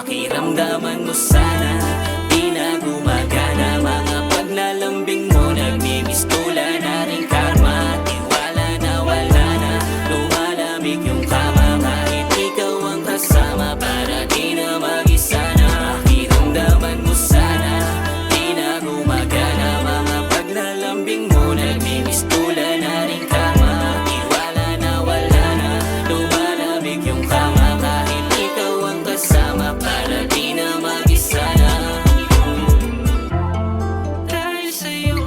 Pakiramdaman mo sana di na gumagana mga paglalambing mo. Nagmimistula na rin karma, tiwala na wala na. Lumalamig yung kama kahit ikaw ang kasama, para di na mag-isa na. Pakiramdaman mo sana di na gumagana mga paglalambing mo. Nagmimistula na rin karma, tiwala na wala na. Lumalamig yung kama kahit ikaw ang kasama, para di na mag-isa na. Dahil sa'yo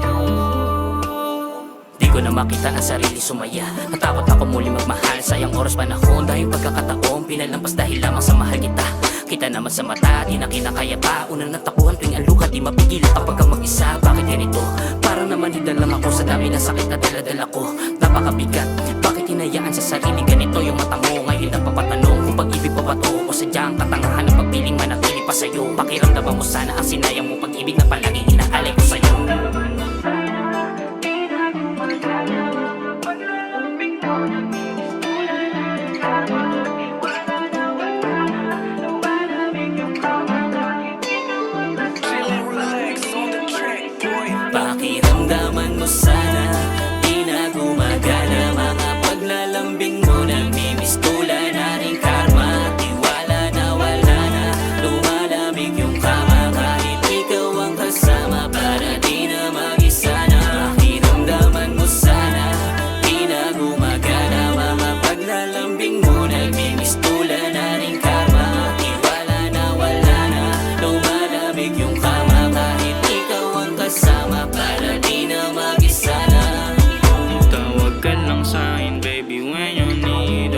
di ko na makita ang sarili sumaya. Natakot ako muli magmahal, sayang oras panahon. Dahil pagkakataon pinalampas dahil lamang sa mahal kita. Kita naman sa mata, di na kinakaya pa. Unang natakuhan tuwing ang luha, di mapigilan kapag ka mag-isa. Bakit ganito? Parang naman hidal lang ako sa dami ng sakit na dala-dala ko. Napakabigat, bakit hinayaan sa sarili ganito? Yung mata mo ngayon napapatanong kung pag-ibig pa ba to o sadyang katangahan ng pagpiling manatili pa sa'yo. Pakiramdaman mo sana ang sinayang mo pag-ibig na palaging inaalay ko sa'yo. Pakiramdaman mo sana di na gumagana mga paglalambing mo. Nagmimistula na rin karma, tiwala na wala na. Lumalamig yung kama kahit ikaw ang kasama, para di na mag-isa na. Pakiramdaman mo sana di na gumagana mga paglalambing mo. Nagmimistula na rin karma, tiwala na wala na. Lumalamig yung kama kahit ikaw ang kasama, para di na mag-isa na. Tawag ka lang sa'kin baby when you need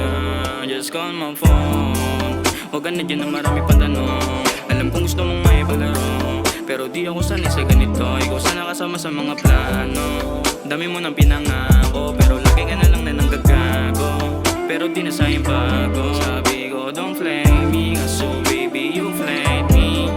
just call my phone. Huwag ka na dyan na marami pang tanong. Alam kong gusto mong maipaglaro, pero di ako sanay sa ganito. Ikaw sana kasama sa mga plano. Dami mo nang pinangako, pero lagi ka na lang na nanggagago. Pero di na sa'yo bago. Sabi ko don't flame me, kaso baby you flayed me.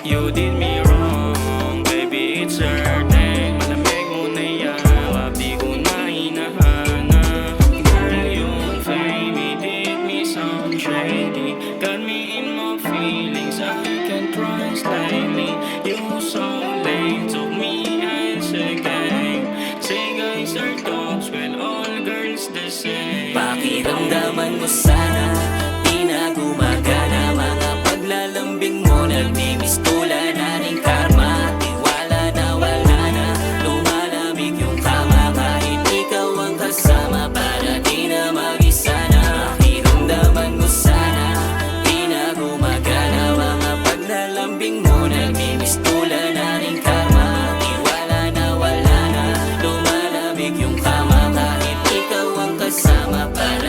You did me wrong, baby it's certain. Malamig mo na yakap, di ko na hinahanap. Girl you flame me, did me some shady. Got me in my feelings, I can't translate me. You so lame, took me as a game. Say guys are dogs, well all girls the same. Pakiramdaman mo sana di na gumagana mga paglalambing mo. Nagmimistula na rin karma, tiwala na wala na. Lumalamig yung kama kahit ikaw ang kasama, para di na mag-isa na. Pakiramdaman mo sana di na gumagana mga paglalambing mo. Nagmimistula na rin karma, tiwala na wala na. Lumalamig yung kama kahit ikaw ang kasama, para